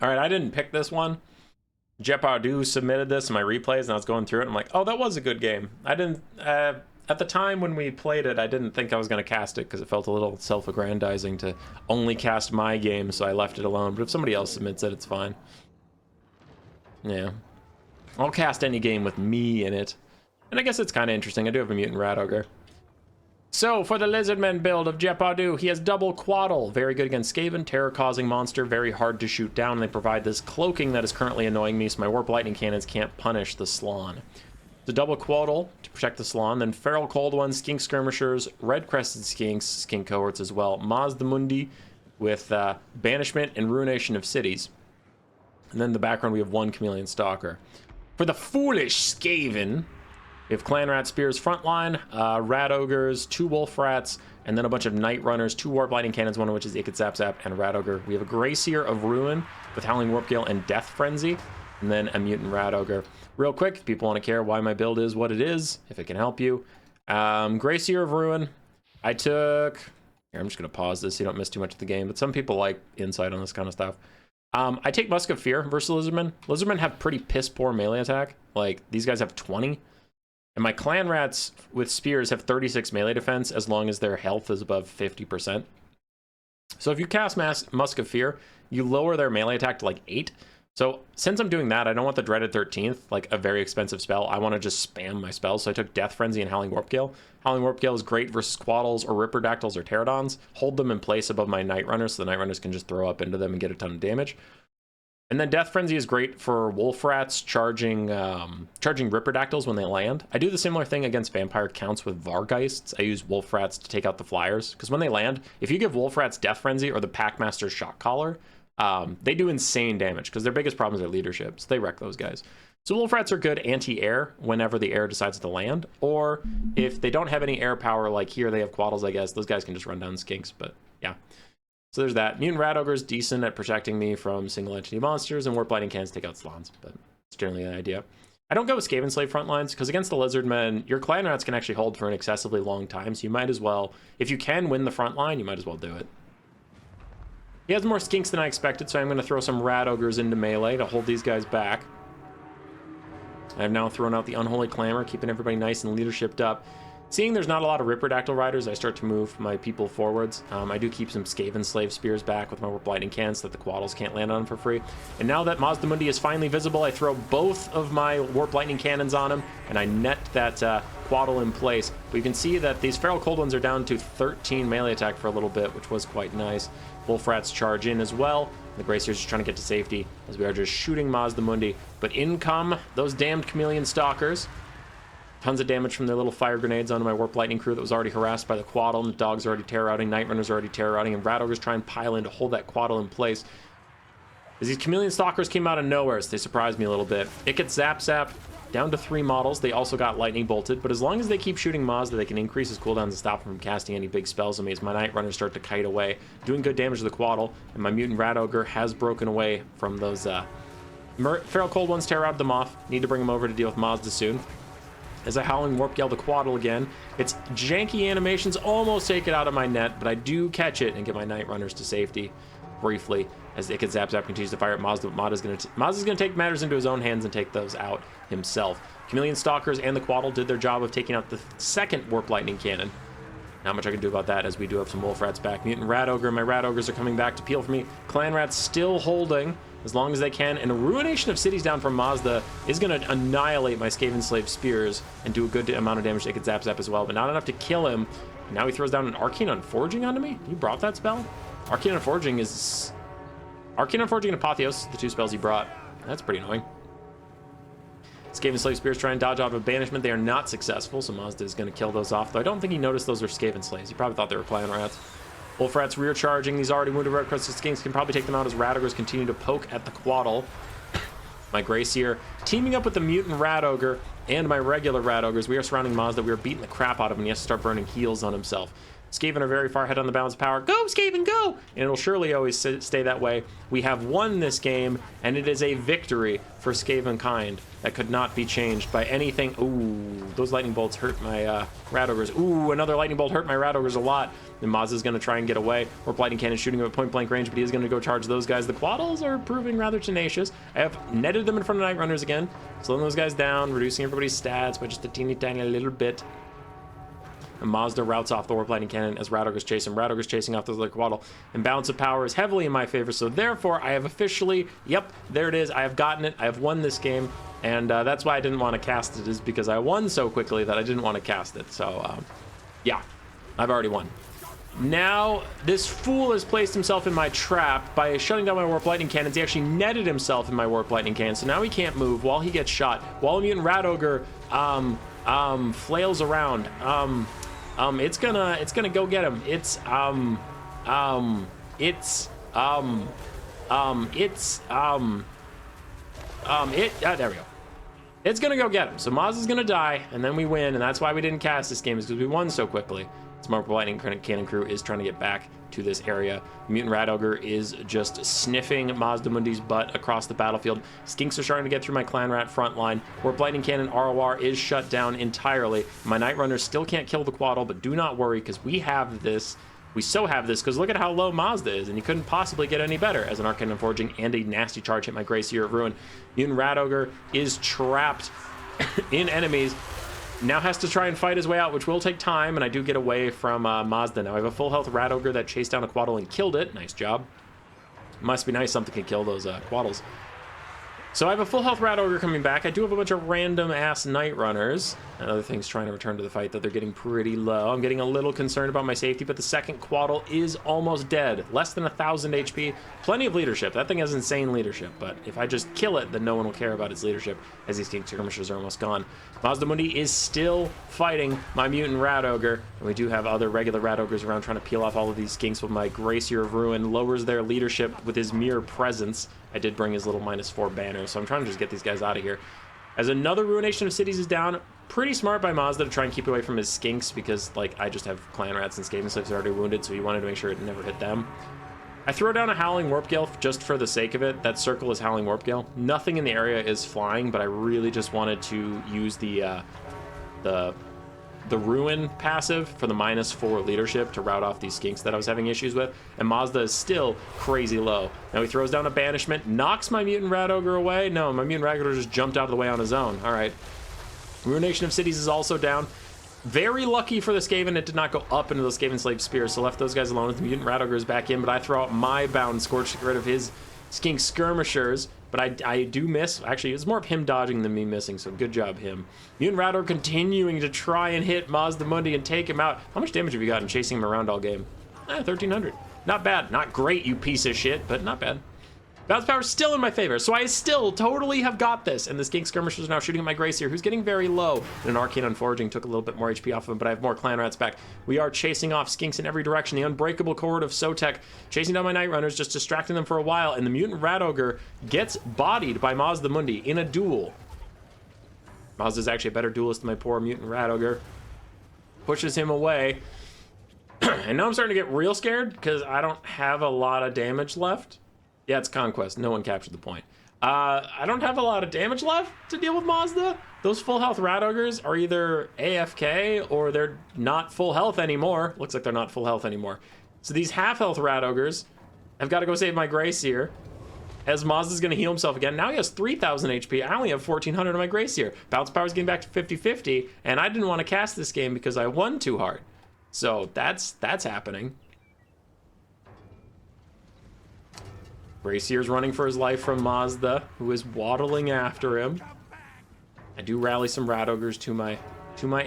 All right, I didn't pick this one. Jepardu submitted this in my replays, and I was going through it, and I'm like, oh, that was a good game. I didn't... at the time when we played it, I didn't think I was going to cast it because it felt a little self-aggrandizing to only cast my game, so I left it alone. But if somebody else submits it, it's fine. Yeah. I'll cast any game with me in it. And I guess it's kind of interesting. I do have a Mutant Rat Ogre. So, for the Lizardman build of Jepardu, he has double Quaddle. Very good against Skaven, terror-causing monster, very hard to shoot down. They provide this cloaking that is currently annoying me, so my Warp Lightning Cannons can't punish the Slann. The double Quaddle to protect the Slann, then Feral Cold Ones, Skink Skirmishers, Red-Crested Skinks, Skink Cohorts as well, Mazdamundi with Banishment and Ruination of Cities. And then in the background we have one Chameleon Stalker. For the Foolish Skaven, we have Clan Rat Spears frontline, Rat Ogres, 2 Wolf Rats, and then a bunch of Night Runners, 2 Warp Lightning Cannons, one of which is Ikit Zap Zap, and a Rat Ogre. We have a Grayseer of Ruin with Howling Warp Gale and Death Frenzy, and then a Mutant Rat Ogre. Real quick, if people want to care why my build is what it is, if it can help you. Grayseer of Ruin, I took... Here, I'm just going to pause this so you don't miss too much of the game, but some people like insight on this kind of stuff. I take Musk of Fear versus Lizardmen. Lizardmen have pretty piss-poor melee attack. Like, these guys have 20. And my Clan Rats with Spears have 36 melee defense as long as their health is above 50%. So if you cast Musk of Fear, you lower their melee attack to like 8. So since I'm doing that, I don't want the Dreaded 13th, like a very expensive spell. I want to just spam my spells. So I took Death Frenzy and Howling Warp Gale. Howling Warp Gale is great versus Quaddles or Ripperdactyls or Pterodons. Hold them in place above my Night Runners so the Night Runners can just throw up into them and get a ton of damage. And then Death Frenzy is great for Wolf Rats charging Ripperdactyls when they land. I do the similar thing against Vampire Counts with Vargeists. I use Wolf Rats to take out the Flyers. Because when they land, if you give Wolf Rats Death Frenzy or the Packmaster's Shock Collar, they do insane damage because their biggest problem is their leadership. So they wreck those guys. So Wolf Rats are good anti-air whenever the air decides to land. Or if they don't have any air power, like here they have Quaddles, I guess. Those guys can just run down Skinks, but yeah. So there's that. Mutant Rat Ogre is decent at protecting me from single entity monsters, and Warp Lightning Cannons take out Slans, but it's generally the idea. I don't go with Skaven Slave frontlines, because against the Lizardmen, your Clan Rats can actually hold for an excessively long time, so you might as well, if you can win the front line, you might as well do it. He has more Skinks than I expected, so I'm going to throw some Rat Ogres into melee to hold these guys back. I've now thrown out the Unholy Clamor, keeping everybody nice and leadershiped up. Seeing there's not a lot of Ripperdactyl riders, I start to move my people forwards. I do keep some Skaven Slave Spears back with my Warp Lightning Cannons so that the Quaddles can't land on them for free. And now that Mazdamundi is finally visible, I throw both of my Warp Lightning Cannons on him, and I net that Quaddle in place. But you can see that these Feral Cold Ones are down to 13 melee attack for a little bit, which was quite nice. Wolf Rats charge in as well. The Grayseer's just trying to get to safety as we are just shooting Mazdamundi. But in come those damned Chameleon Stalkers. Tons of damage from their little fire grenades onto my Warp Lightning crew that was already harassed by the Quaddle, and the dogs are already terror routing, Night Runners are already terror routing, and Rat Ogres try and pile in to hold that Quaddle in place. As these Chameleon Stalkers came out of nowhere, so they surprised me a little bit. It gets Zap Zap down to 3 models. They also got Lightning Bolted, but as long as they keep shooting Mazda, they can increase his cooldowns and stop him from casting any big spells on me as my Night Runners start to kite away, doing good damage to the Quaddle, and my Mutant Rat Ogre has broken away from those Feral Cold Ones terror routed them off. Need to bring them over to deal with Mazda soon. As I Howling Warp Gale the Quaddle again. It's janky animations, almost take it out of my net, but I do catch it and get my Night Runners to safety briefly as Ikit Zap Zap continues to fire at Mazda, but Mazda's going to take matters into his own hands and take those out himself. Chameleon Stalkers and the Quaddle did their job of taking out the second Warp Lightning Cannon. Not much I can do about that as we do have some Wolf Rats back. Mutant Rat Ogre, my Rat Ogres are coming back to peel for me. Clan Rats still holding as long as they can, and a Ruination of Cities down from Mazda is going to annihilate my Skaven Slave Spears and do a good amount of damage to Ikit Zap Zap as well, but not enough to kill him. Now he throws down an Arcane Unforging onto me? You brought that spell? Arcane Unforging and Apotheosis, the 2 spells he brought. That's pretty annoying. Skaven Slave Spears try and dodge off of Banishment. They are not successful, so Mazda is going to kill those off, though I don't think he noticed those were Skaven Slaves. He probably thought they were Clan Rats. Wolf Rats rear charging. These already wounded Red Crested Skinks can probably take them out as Rat Ogres continue to poke at the Quaddle. My Grayseer teaming up with the Mutant Rat Ogre and my regular Rat Ogres. We are surrounding Mazda. We are beating the crap out of him. He has to start burning heals on himself. Skaven are very far ahead on the balance of power. Go, Skaven, go! And it'll surely always stay that way. We have won this game, and it is a victory for Skaven kind that could not be changed by anything. Ooh, those lightning bolts hurt my rat ogres. Ooh, another lightning bolt hurt my rat ogres a lot. And Mazda's going to try and get away. Warp lightning cannon shooting him at point blank range, but he is going to go charge those guys. The Quaddles are proving rather tenacious. I have netted them in front of Night Runners again, slowing those guys down, reducing everybody's stats by just a teeny tiny little bit. And Mazda routes off the Warp Lightning Cannon as Rat Ogre's chasing. Rat Ogre's chasing off the other Quaddle. And balance of power is heavily in my favor, so therefore I have officially, yep, there it is. I have gotten it. I have won this game. And that's why I didn't want to cast it, is because I won so quickly that I didn't want to cast it. So, yeah, I've already won. Now, this fool has placed himself in my trap by shutting down my Warp Lightning Cannons. He actually netted himself in my Warp Lightning Cannon, so now he can't move while he gets shot. While Mutant Rat Ogre flails around. It's gonna go get him. There we go. It's gonna go get him. So Maz is gonna die, and then we win, and that's why we didn't cast this game, is because we won so quickly. Smart Lightning Cannon crew is trying to get back to this area. Mutant Rat Ogre is just sniffing Mazda Mundi's butt across the battlefield. Skinks are starting to get through my Clan Rat front line. Warp Lightning Cannon ROR is shut down entirely. My Night Runners still can't kill the Quaddle, but do not worry, because we have this. We so have this, because look at how low Mazda is, and he couldn't possibly get any better as an Arcane Forging and a nasty charge hit my Grey Seer of Ruin. Mutant Rat Ogre is trapped in enemies. Now has to try and fight his way out, which will take time, and I do get away from Mazda. Now I have a full health Rat Ogre that chased down a Quaddle and killed it. Nice job. Must be nice something can kill those Quaddles. So I have a full health Rat Ogre coming back. I do have a bunch of random ass Night Runners and other things trying to return to the fight, though they're getting pretty low. I'm getting a little concerned about my safety, but the second Quaddle is almost dead. Less than 1,000 HP. Plenty of leadership. That thing has insane leadership, but if I just kill it, then no one will care about its leadership, as these King Skirmishers are almost gone. Mazda Mundi is still fighting my Mutant Rat Ogre, and we do have other regular Rat Ogres around trying to peel off all of these Skinks, with my Grey Seer of Ruin lowers their leadership with his mere presence. I did bring his little -4 banner, so I'm trying to just get these guys out of here. As another Ruination of Cities is down, pretty smart by Mazda to try and keep away from his Skinks, because, like, I just have Clan Rats and Skaven Slaves already wounded, so he wanted to make sure it never hit them. I throw down a Howling Warp Gale just for the sake of it. That circle is Howling Warp Gale. Nothing in the area is flying, but I really just wanted to use the Ruin passive for the -4 leadership to rout off these Skinks that I was having issues with, and Mazda is still crazy low. Now he throws down a Banishment, knocks my Mutant Rat Ogre away. No, my Mutant Rat Ogre just jumped out of the way on his own. All right. Ruination of Cities is also down. Very lucky for the Skaven, it did not go up into the Skaven Slave Spears, so left those guys alone. The Mutant Rat Ogre is back in, but I throw out my Bound Scorch to get rid of his Skink Skirmishers. But I do miss. Actually, it's more of him dodging than me missing, so good job, him. Mutant Rat Ogre continuing to try and hit Mazda Mundi and take him out. How much damage have you gotten chasing him around all game? 1,300. Not bad. Not great, you piece of shit, but not bad. Bounce power is still in my favor, so I still totally have got this. And this King Skirmisher is now shooting at my Grey Seer, who's getting very low. And an Arcane Unforging took a little bit more HP off of him, but I have more Clan Rats back. We are chasing off Skinks in every direction. The Unbreakable Cord of Sotek, chasing down my Night Runners, just distracting them for a while. And the Mutant Rat Ogre gets bodied by Mazda Mundi in a duel. Mazda's actually a better duelist than my poor Mutant Rat Ogre. Pushes him away. And now I'm starting to get real scared, because I don't have a lot of damage left. Yeah, it's Conquest. No one captured the point. I don't have a lot of damage left to deal with Mazda. Those full health Rat Ogres are either AFK or they're not full health anymore. Looks like they're not full health anymore. So these half health Rat Ogres have got to go save my Grey Seer, as Mazda's going to heal himself again. Now he has 3,000 HP. I only have 1,400 on my Grey Seer. Bounce power's getting back to 50-50, and I didn't want to cast this game because I won too hard. So that's happening. Grey Seer's running for his life from Mazda, who is waddling after him. I do rally some Rat Ogres to my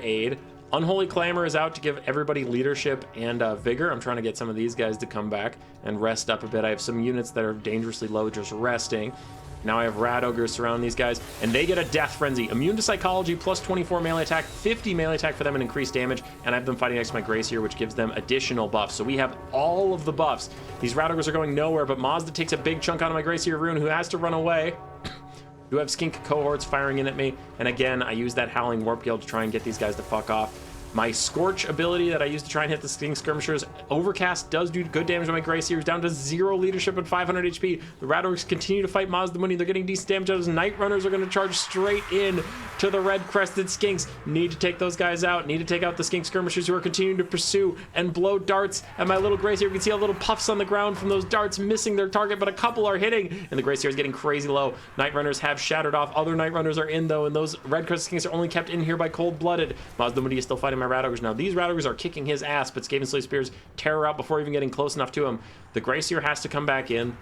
aid. Unholy Clamor is out to give everybody leadership and vigor. I'm trying to get some of these guys to come back and rest up a bit. I have some units that are dangerously low just resting. Now I have Rat Ogres surrounding these guys, and they get a Death Frenzy. Immune to Psychology, plus 24 melee attack, 50 melee attack for them and increased damage, and I have them fighting next to my Grey Seer, which gives them additional buffs. So we have all of the buffs. These Rat Ogres are going nowhere, but Mazda takes a big chunk out of my Grey Seer Rune, who has to run away. Do have Skink cohorts firing in at me, and again, I use that Howling Warp Gale to try and get these guys to fuck off. My Scorch ability that I use to try and hit the King Skirmishers, Overcast does do good damage on my Grey Seers, down to 0 leadership and 500 HP. The Rat Ogres continue to fight Mazdamundi. They're getting decent damage out of those. Night Runners are going to charge straight in to the red-crested Skinks. Need to take those guys out. Need to take out the Skink Skirmishers who are continuing to pursue and blow darts at my little Grey Seer. You can see how little puffs on the ground from those darts missing their target, but a couple are hitting, and the Grey Seer is getting crazy low. Night Runners have shattered off. Other Night Runners are in, though, and those red-crested Skinks are only kept in here by Cold-Blooded. Mazdamundi is still fighting my Rat Ogres now. These Rat Ogres are kicking his ass, but Skaven Slay Spears tear her out before even getting close enough to him. The Grey Seer has to come back in.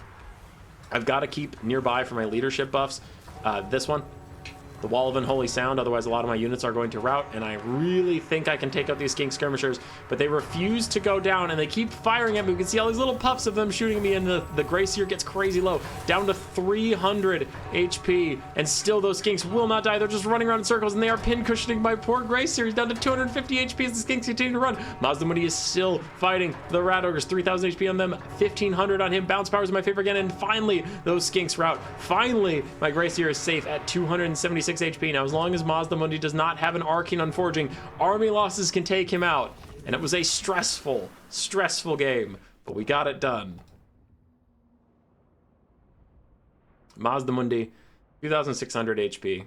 I've got to keep nearby for my leadership buffs. This one, the Wall of Unholy Sound, otherwise a lot of my units are going to rout, and I really think I can take out these Skink Skirmishers, but they refuse to go down, and they keep firing at me. We can see all these little puffs of them shooting me, and the Grey Seer gets crazy low, down to 300 HP, and still those Skinks will not die. They're just running around in circles, and they are pin cushioning my poor Grey Seer. He's down to 250 HP as the Skinks continue to run. Mazdamundi is still fighting the Rat Ogres, 3,000 HP on them, 1,500 on him. Bounce Power is my favorite again, and finally, those Skinks rout. Finally, my Grey Seer is safe at 276 HP. Now, as long as Mazdamundi does not have an Arcane Unforging, army losses can take him out. And it was a stressful game, but we got it done. Mazdamundi, 2,600 HP.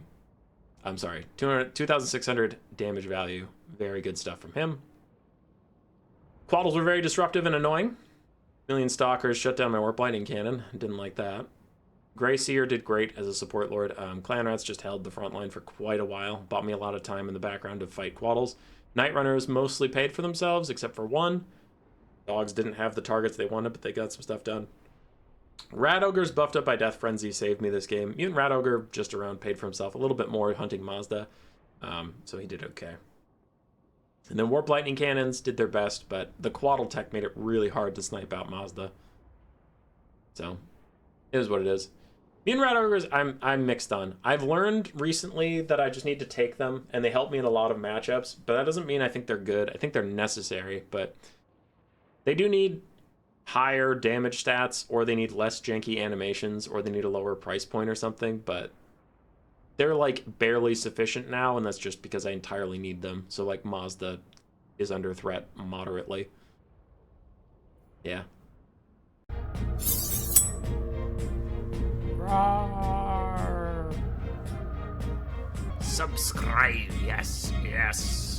I'm sorry, 2,600 damage value. Very good stuff from him. Quaddles were very disruptive and annoying. Million Stalkers shut down my Warp Lightning Cannon. Didn't like that. Grey Seer did great as a support lord. Clan Rats just held the front line for quite a while. Bought me a lot of time in the background to fight Quaddles. Night Runners mostly paid for themselves, except for one. Dogs didn't have the targets they wanted, but they got some stuff done. Rat Ogres buffed up by Death Frenzy saved me this game. Mutant Rat Ogre just around paid for himself a little bit more hunting Mazda, so he did okay. And then Warp Lightning Cannons did their best, but the Quaddle tech made it really hard to snipe out Mazda. So, it is what it is. Mutant Rat Ogres, I'm mixed on. I've learned recently that I just need to take them, and they help me in a lot of matchups, but that doesn't mean I think they're good. I think they're necessary, but they do need higher damage stats, or they need less janky animations, or they need a lower price point or something, but they're like barely sufficient now, and that's just because I entirely need them. So like Mazda is under threat moderately. Yeah. Subscribe, yes.